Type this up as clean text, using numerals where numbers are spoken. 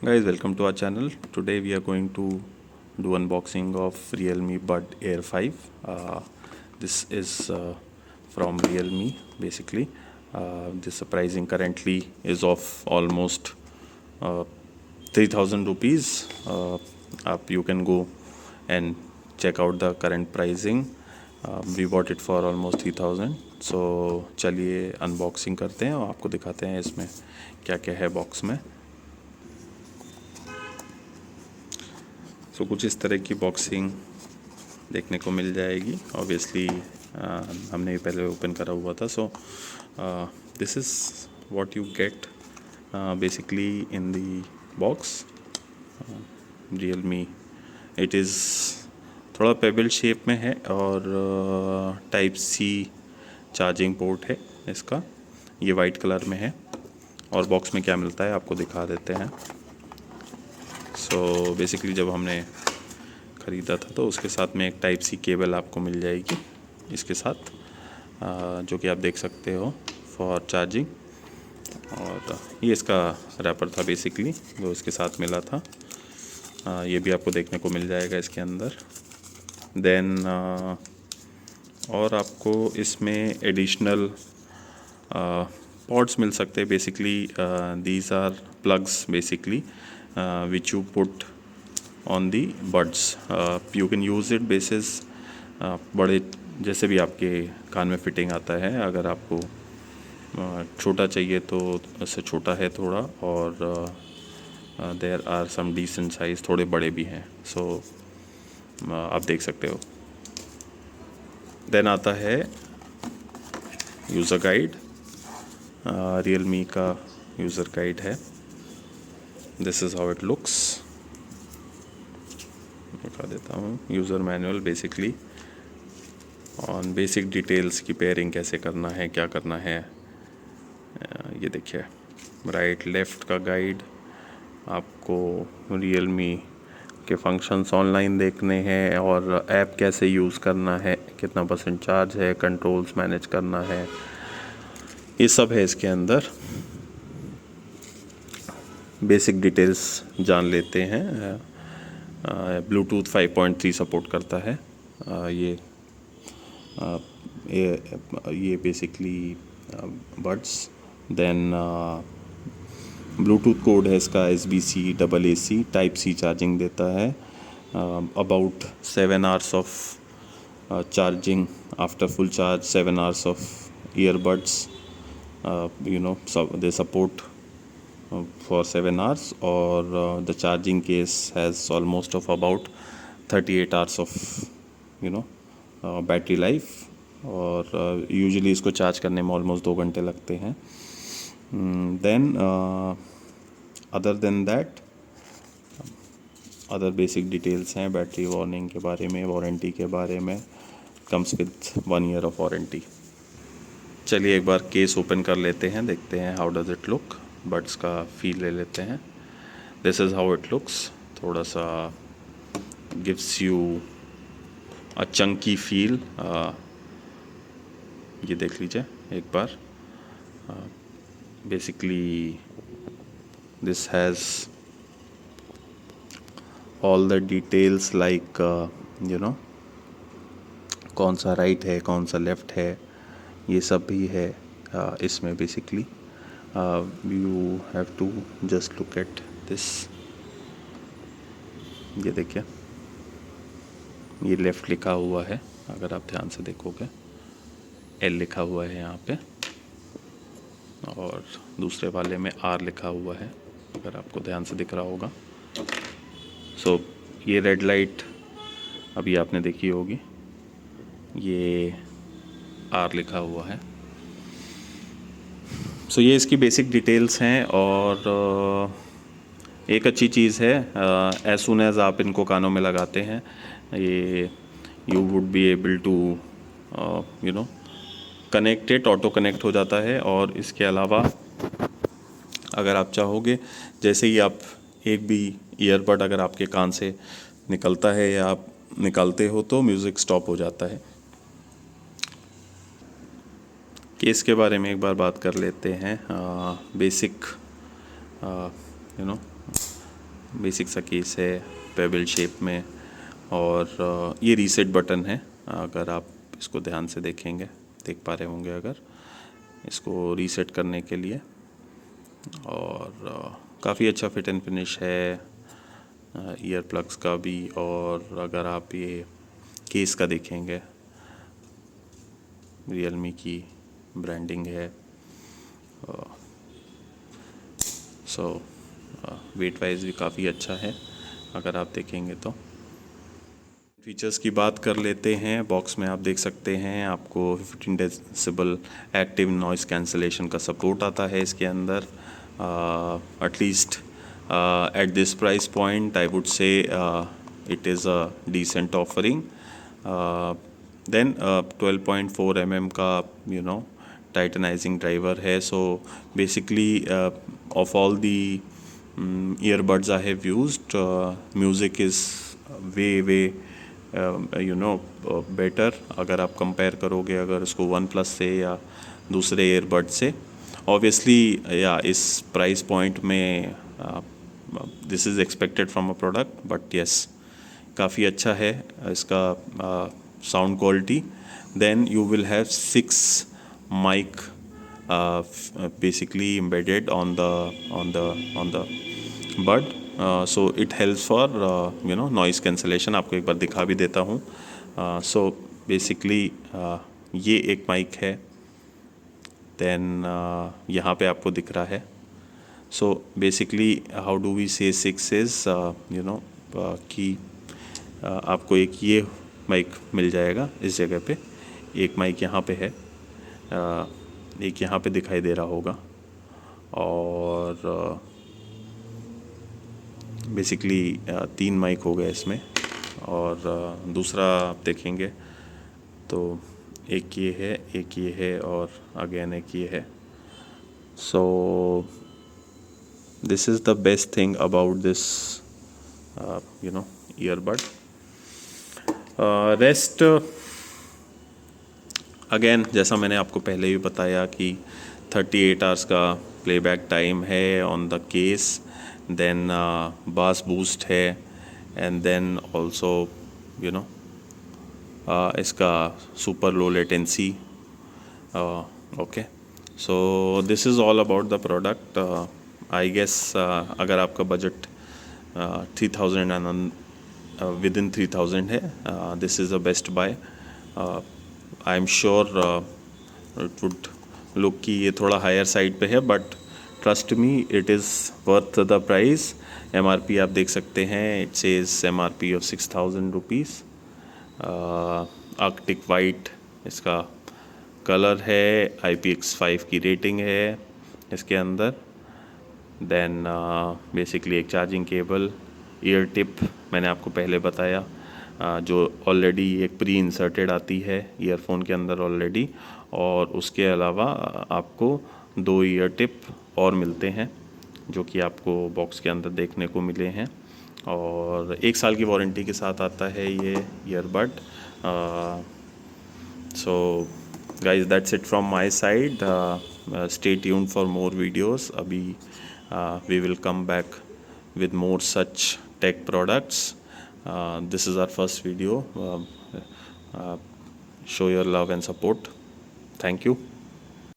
Guys, welcome to our channel. Today we are going to do unboxing of Realme Bud Air 5. This is from Realme basically. This pricing currently is of almost 3000 rupees. Up you can go and check out the current pricing. We bought it for almost 3000. So चलिए unboxing करते हैं और आपको दिखाते हैं इसमें क्या क्या है बॉक्स में. सो कुछ इस तरह की बॉक्सिंग देखने को मिल जाएगी. ऑब्वियसली हमने भी पहले ओपन करा हुआ था. सो this is what you get basically in the box. Realme it is थोड़ा पेबल शेप में है और टाइप सी चार्जिंग पोर्ट है इसका. ये वाइट कलर में है. और बॉक्स में क्या मिलता है आपको दिखा देते हैं. सो बेसिकली जब हमने ख़रीदा था तो उसके साथ में एक टाइप सी केबल आपको मिल जाएगी इसके साथ, जो कि आप देख सकते हो फॉर चार्जिंग. और ये इसका रैपर था बेसिकली जो इसके साथ मिला था. ये भी आपको देखने को मिल जाएगा इसके अंदर. देन और आपको इसमें एडिशनल पॉड्स मिल सकते हैं. Basically these are plugs basically which you put on the buds. You can use it basis बड़े जैसे भी आपके कान में फिटिंग आता है. अगर आपको छोटा चाहिए तो इससे छोटा है थोड़ा, और there are some decent size थोड़े बड़े भी हैं. सो आप देख सकते हो. देन आता है यूज़र गाइड. रियलमी का यूज़र गाइड है. This is how it looks. दिखा देता हूँ. User manual basically on basic details की पेयरिंग कैसे करना है, क्या करना है. ये देखिए राइट लेफ़्ट का गाइड. आपको रियलमी के फंक्शंस ऑनलाइन देखने हैं और ऐप कैसे यूज़ करना है, कितना % चार्ज है, कंट्रोल्स मैनेज करना है, ये सब है इसके अंदर. बेसिक डिटेल्स जान लेते हैं. ब्लूटूथ 5.3 सपोर्ट करता है. ये basically buds. Then Bluetooth code है इसका SBC AAC. Type C charging देता है. About 7 hours of charging after full charge. 7 hours of earbuds. They support for 7 hours, or the charging case has almost of about 38 hours of battery life. और usually इसको charge करने में almost 2 घंटे लगते हैं. Then other than that other basic details हैं battery warning के बारे में, वारंटी के बारे में. Comes with 1 year of warranty. चलिए एक बार केस ओपन कर लेते हैं, देखते हैं how does it look. Buds का फील ले लेते हैं. This is how it looks. थोड़ा सा gives you a chunky feel. ये देख लीजिए एक बार. Basically this has all the details like कौन सा राइट है, कौन सा लेफ़्ट है, ये सब भी है इसमें basically. You have to just look at this. ये देखिए ये लेफ़्ट लिखा हुआ है. अगर आप ध्यान से देखोगे L लिखा हुआ है यहाँ पे, और दूसरे वाले में R लिखा हुआ है अगर आपको ध्यान से दिख रहा होगा. सो ये रेड लाइट अभी आपने देखी होगी, ये R लिखा हुआ है. सो ये इसकी बेसिक डिटेल्स हैं. और एक अच्छी चीज़ है, एज सुन एज़ आप इनको कानों में लगाते हैं ये you would be able to connected. Auto connect हो जाता है. और इसके अलावा अगर आप चाहोगे, जैसे ही आप एक भी ईयरबड अगर आपके कान से निकलता है या आप निकालते हो तो म्यूज़िक स्टॉप हो जाता है. केस के बारे में एक बार बात कर लेते हैं. बेसिक बेसिक सा केस है पेबल शेप में, और ये रीसेट बटन है। अगर आप इसको ध्यान से देख पा रहे होंगे अगर, इसको रीसेट करने के लिए, और काफ़ी अच्छा फिट एंड फिनिश है ईयर प्लग्स का भी। और अगर आप ये केस का देखेंगे, रियलमी की ब्रांडिंग है। सो वेट वाइज भी काफ़ी अच्छा है अगर आप देखेंगे तो। फीचर्स की बात कर लेते हैं। बॉक्स में आप देख सकते हैं आपको 15 डेसिबल एक्टिव नॉइस कैंसलेशन का सपोर्ट आता है इसके अंदर। At least at this price point I would say it is a decent offering. Then 12.4 mm का टाइटनाइजिंग ड्राइवर है। So basically of all the earbuds I have used, music is way better अगर आप compare करोगे अगर इसको one plus से या दूसरे ईयरबड से। ऑब्वियसली या इस प्राइस पॉइंट में this is expected from a product, but yes काफ़ी अच्छा है इसका sound quality. Then you will have 6 mic basically embedded on the bud, so it helps for noise cancellation। आपको एक बार दिखा भी देता हूँ। so basically ये एक माइक है। then यहाँ पे आपको दिख रहा है। so basically how do we say 6 is कि आपको एक ये माइक मिल जाएगा इस जगह पे, एक माइक यहाँ पे है, एक यहाँ पे दिखाई दे रहा होगा, और बेसिकली 3 माइक हो गए इसमें। और दूसरा आप देखेंगे तो एक ये है और अगेन एक ये है। सो this is the best thing about this earbud. Rest again जैसा मैंने आपको पहले भी बताया कि 38 आवर्स का प्लेबैक टाइम है on the case. Then bass boost है, एंड देन ऑल्सो इसका super low latency. Okay, so this is all about the product. I guess अगर आपका बजट 3000 एंड विद इन 3000 है, this is a best buy. I am sure it would look कि ये थोड़ा higher side पे है, but trust me it is worth the price. MRP आप देख सकते हैं, it says MRP of 6000 rupees. Arctic white इसका कलर है, IPX5 की रेटिंग है इसके अंदर। देन बेसिकली एक चार्जिंग केबल, ईयर टिप मैंने आपको पहले बताया, जो ऑलरेडी एक प्री इंसर्टेड आती है ईयरफोन के अंदर ऑलरेडी, और उसके अलावा आपको 2 ईयर टिप और मिलते हैं जो कि आपको बॉक्स के अंदर देखने को मिले हैं, और 1 साल की वारंटी के साथ आता है ये earbud. So guys that's it from my side. Stay tuned for more videos. अभी we will come back with more such tech products. This is our first video. Show your love and support. Thank you.